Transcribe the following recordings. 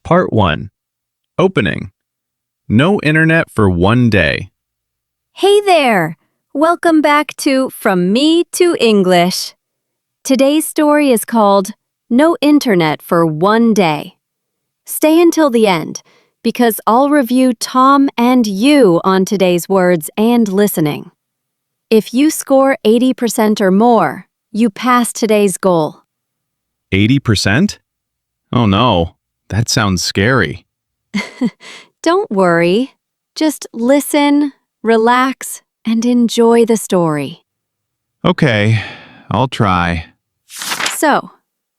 Part 1. Opening. No internet for 1 day. Hey there! Welcome back to From Me to English. Today's story is called No Internet for 1 Day. Stay until the end, because I'll review Tom and you on today's words and listening. If you score 80% or more, you pass today's goal. 80%? Oh no, that sounds scary. Don't worry. Just listen, relax, and enjoy the story. Okay, I'll try. So,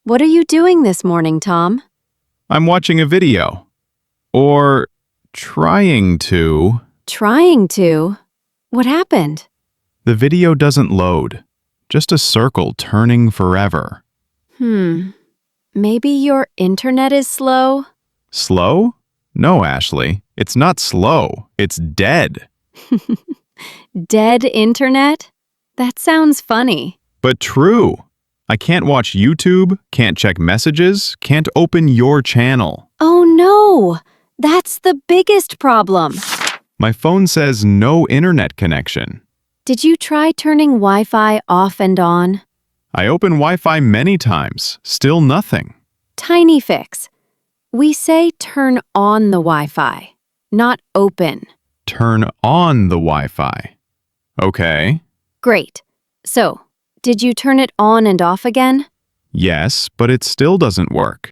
what are you doing this morning, Tom? I'm watching a video. Or trying to. Trying to? What happened? The video doesn't load. Just a circle turning forever. Maybe your internet is slow? Slow? No, Ashley. It's not slow. It's dead. Dead internet? That sounds funny. But true. I can't watch YouTube, can't check messages, can't open your channel. Oh no! That's the biggest problem. My phone says no internet connection. Did you try turning Wi-Fi off and on? I open Wi-Fi many times, still nothing. Tiny fix. We say turn on the Wi-Fi, not open. Turn on the Wi-Fi. Okay. Great. So, did you turn it on and off again? Yes, but it still doesn't work.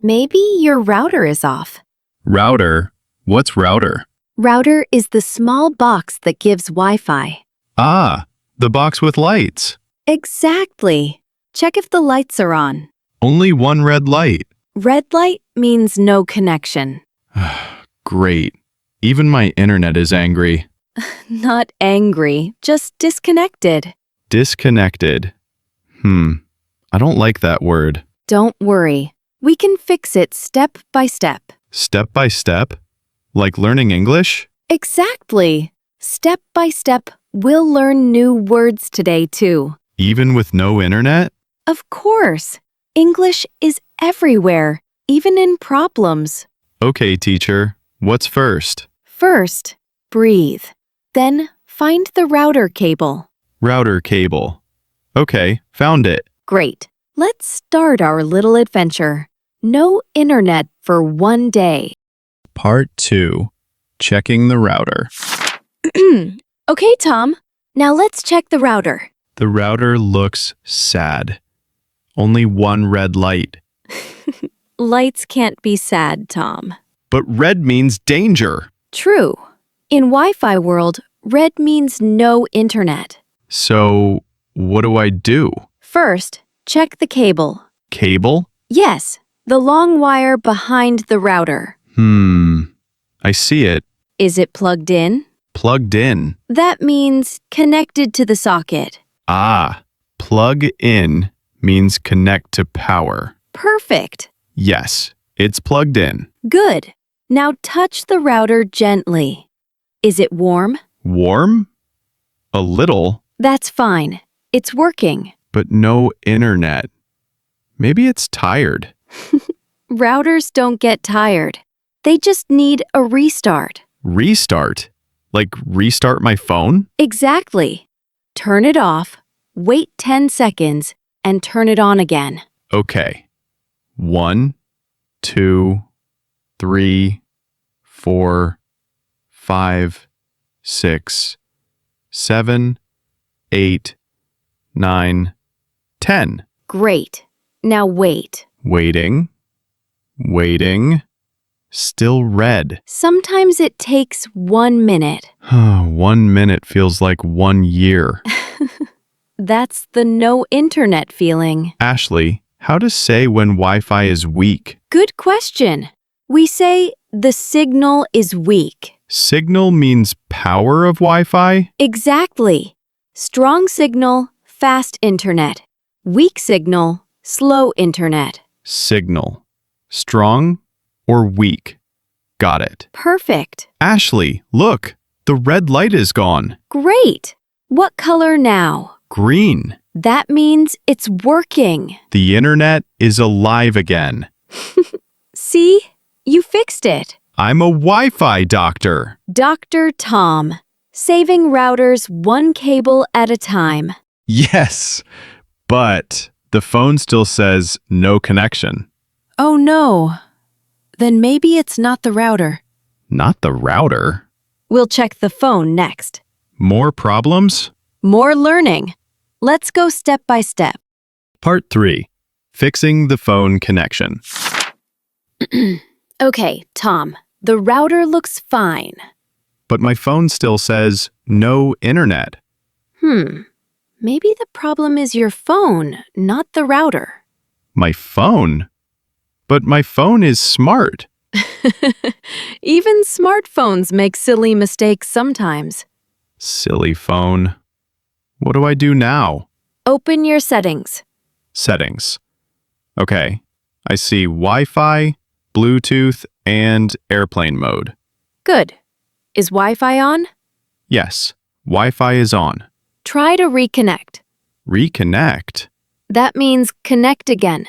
Maybe your router is off. Router? What's router? Router is the small box that gives Wi-Fi. Ah, the box with lights. Exactly. Check if the lights are on. Only one red light. Red light means no connection. Great. Even my internet is angry. Not angry, just disconnected. Disconnected. I don't like that word. Don't worry. We can fix it step by step. Step by step? Like learning English? Exactly. Step by step, we'll learn new words today too. Even with no internet? Of course. English is everywhere, even in problems. Okay, teacher. What's first? First, breathe. Then, find the router cable. Router cable. Okay, found it. Great. Let's start our little adventure. No internet for 1 day. Part 2. Checking the router. Okay, Tom. Now let's check the router. The router looks sad. Only one red light. Lights can't be sad, Tom. But red means danger. True. In Wi-Fi world, red means no internet. So, what do I do? First, check the cable. Cable? Yes, the long wire behind the router. I see it. Is it plugged in? Plugged in. That means connected to the socket. Ah, plug in means connect to power. Perfect. Yes, it's plugged in. Good. Now touch the router gently. Is it warm? Warm? A little, That's fine. It's working. but no internet. Maybe it's tired. Routers don't get tired. They just need a restart. Restart? Like restart my phone? Exactly. Turn it off, wait 10 seconds, and turn it on again. Okay. 1, 2, 3, 4, 5, 6, 7, 8, 9, 10. Great. Now wait. Waiting. Waiting. Still red. Sometimes it takes 1 minute. 1 minute feels like 1 year. That's the no internet feeling. Ashley, how to say when Wi-Fi is weak? Good question. We say the signal is weak. Signal means power of Wi-Fi? Exactly. Strong signal, fast internet. Weak signal, slow internet. Signal. Strong or weak? Got it. Perfect. Ashley, look. The red light is gone. Great. What color now? Green. That means it's working. The internet is alive again. See? You fixed it. I'm a Wi-Fi doctor. Dr. Tom, saving routers one cable at a time. Yes, but the phone still says no connection. Oh no. Then maybe it's not the router. Not the router. We'll check the phone next. More problems? More learning. Let's go step by step. Part 3. Fixing the phone connection. Okay, Tom, the router looks fine. But my phone still says no internet. Maybe the problem is your phone, not the router. My phone? But my phone is smart. Even smartphones make silly mistakes sometimes. Silly phone. What do I do now? Open your settings. Settings. Okay, I see Wi-Fi, Bluetooth, and airplane mode. Good. Is Wi-Fi on? Yes, Wi-Fi is on. Try to reconnect. Reconnect? That means connect again.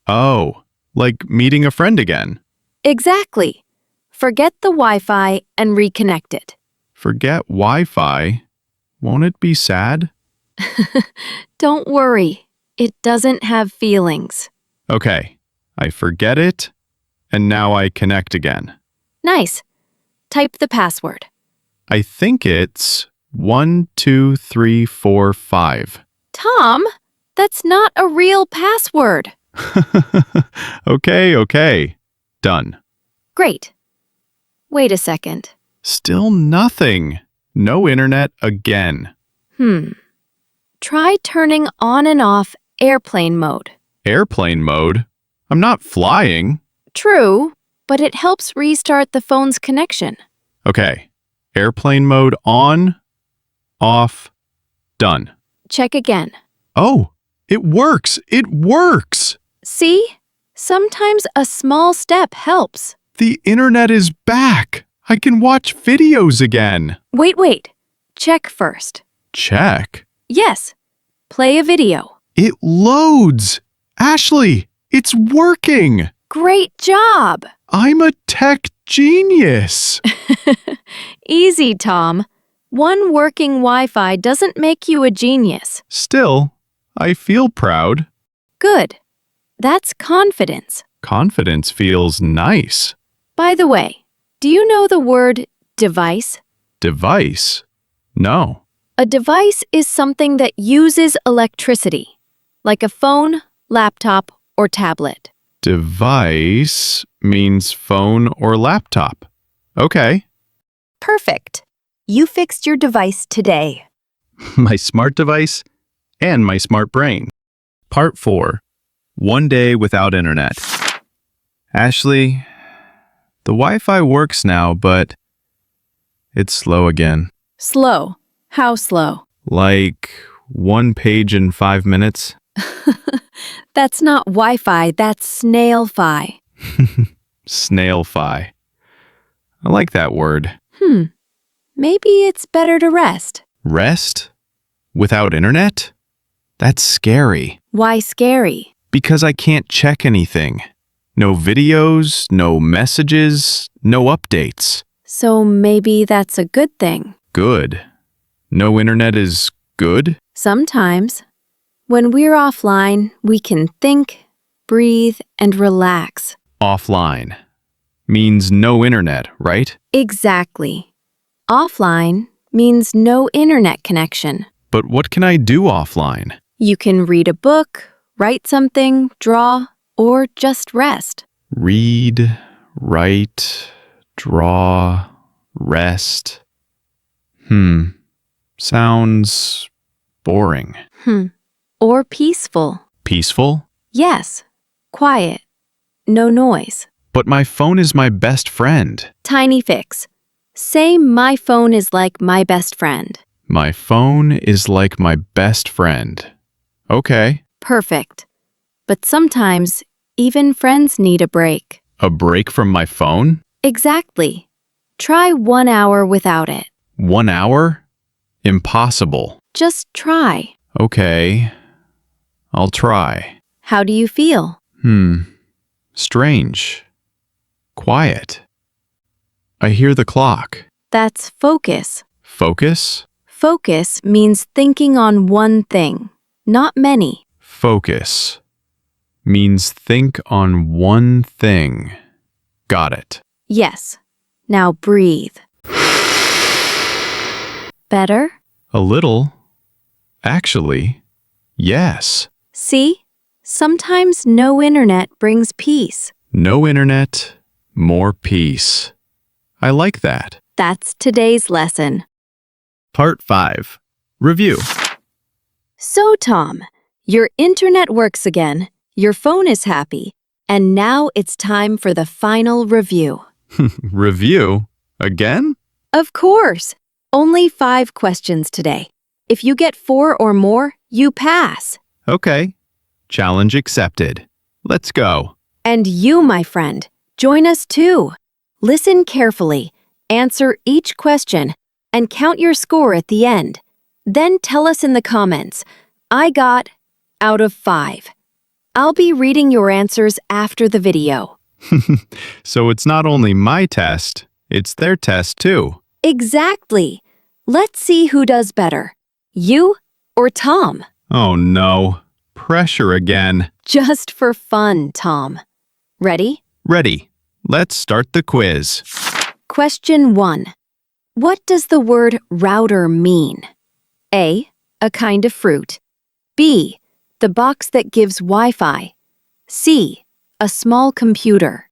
Oh, like meeting a friend again. Exactly. Forget the Wi-Fi and reconnect it. Forget Wi-Fi? Won't it be sad? Don't worry. It doesn't have feelings. Okay, I forget it, and now I connect again. Nice. Type the password. I think it's 12345. Tom, that's not a real password. Okay. Done. Great. Wait a second. Still nothing. No internet again. Try turning on and off airplane mode. Airplane mode? I'm not flying. True, but it helps restart the phone's connection. Okay. Airplane mode on, off, done. Check again. Oh, it works. It works. See? Sometimes a small step helps. The internet is back. I can watch videos again. Wait. Check first. Check. Yes. Play a video. It loads. Ashley, it's working. Great job. I'm a tech genius. Easy, Tom. One working Wi-Fi doesn't make you a genius. Still, I feel proud. Good. That's confidence. Confidence feels nice. By the way, do you know the word device? Device? No. A device is something that uses electricity, like a phone, laptop, or tablet. Device means phone or laptop. Okay. Perfect. You fixed your device today. My smart device and my smart brain. Part 4. 1 day without internet. Ashley, the Wi-Fi works now, but it's slow again. Slow. How slow? Like 1 page in 5 minutes. That's not Wi-Fi, that's snail-fi. Snail-fi. I like that word. Maybe it's better to rest. Rest? Without internet? That's scary. Why scary? Because I can't check anything. No videos, no messages, no updates. So maybe that's a good thing. Good. No internet is good? Sometimes. When we're offline, we can think, breathe, and relax. Offline. Means no internet, right? Exactly. Offline means no internet connection. But what can I do offline? You can read a book, write something, draw, or just rest. Read, write, draw, rest. Sounds boring. Or peaceful. Peaceful? Yes. Quiet. No noise. But my phone is my best friend. Tiny fix. Say my phone is like my best friend. My phone is like my best friend. Okay. Perfect. But sometimes, even friends need a break. A break from my phone? Exactly. Try 1 hour without it. 1 hour? Impossible. Just try. Okay. I'll try. How do you feel? Strange. Quiet. I hear the clock. That's focus. Focus? Focus means thinking on one thing, not many. Focus means think on one thing. Got it. Yes. Now breathe. Better? A little. Actually, yes. See? Sometimes no internet brings peace. No internet, more peace. I like that. That's today's lesson. Part 5. Review. So, Tom, your internet works again, your phone is happy, and now it's time for the final review. Review? Again? Of course! Only 5 questions today. If you get 4 or more, you pass. Okay. Challenge accepted. Let's go. And you, my friend, join us too. Listen carefully, answer each question, and count your score at the end. Then tell us in the comments, I got out of 5. I'll be reading your answers after the video. So it's not only my test, it's their test too. Exactly. Let's see who does better, you or Tom. Oh no. Pressure again. Just for fun, Tom. Ready? Ready. Let's start the quiz. Question 1. What does the word router mean? A. A kind of fruit. B. The box that gives Wi-Fi. C. A small computer.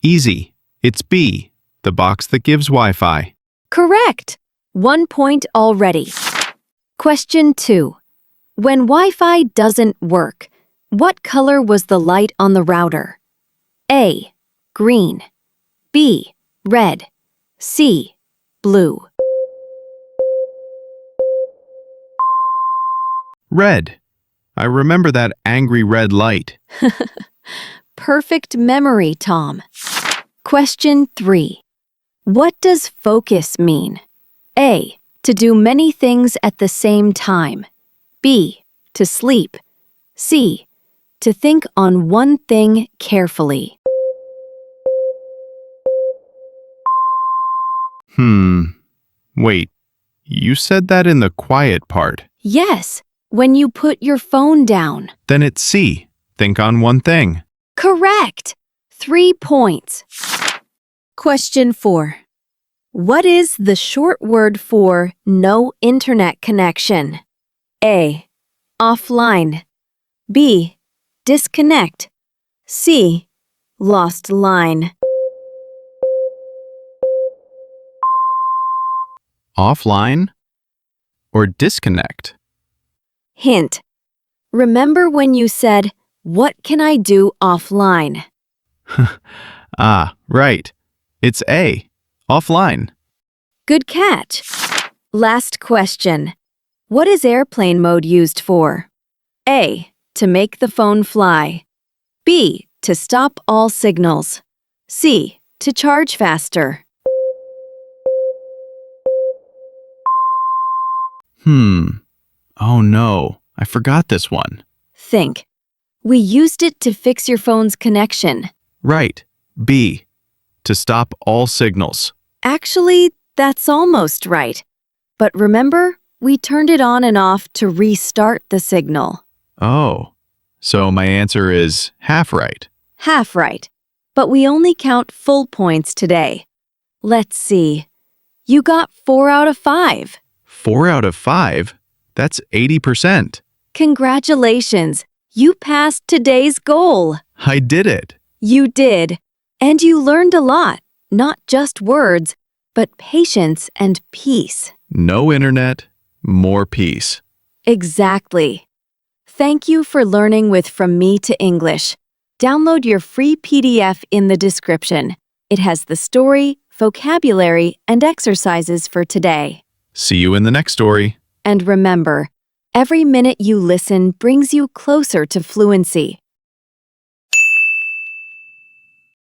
Easy. It's B, the box that gives Wi-Fi. Correct! 1 point already. Question 2. When Wi-Fi doesn't work, what color was the light on the router? A. Green. B. Red. C. Blue. Red. I remember that angry red light. Perfect memory, Tom. Question 3. What does focus mean? A. To do many things at the same time. B. To sleep. C. To think on one thing carefully. Wait, you said that in the quiet part. Yes, when you put your phone down. Then it's C, think on one thing. Correct! 3 points. Question 4. What is the short word for no internet connection? A. Offline. B. Disconnect. C. Lost line. Offline or disconnect? Hint. Remember when you said, "What can I do offline?" Ah, right. It's A, offline. Good catch. Last question. What is airplane mode used for? A. To make the phone fly. B. To stop all signals. C. To charge faster. Oh no, I forgot this one. Think. We used it to fix your phone's connection. Right, B, to stop all signals. Actually, that's almost right. But remember, we turned it on and off to restart the signal. Oh, so my answer is half right. Half right. But we only count full points today. Let's see. You got 4 out of 5. 4 out of 5? That's 80%. Congratulations! You passed today's goal. I did it. You did. And you learned a lot. Not just words, but patience and peace. No internet, more peace. Exactly. Thank you for learning with From Me to English. Download your free PDF in the description. It has the story, vocabulary, and exercises for today. See you in the next story. And remember, every minute you listen brings you closer to fluency.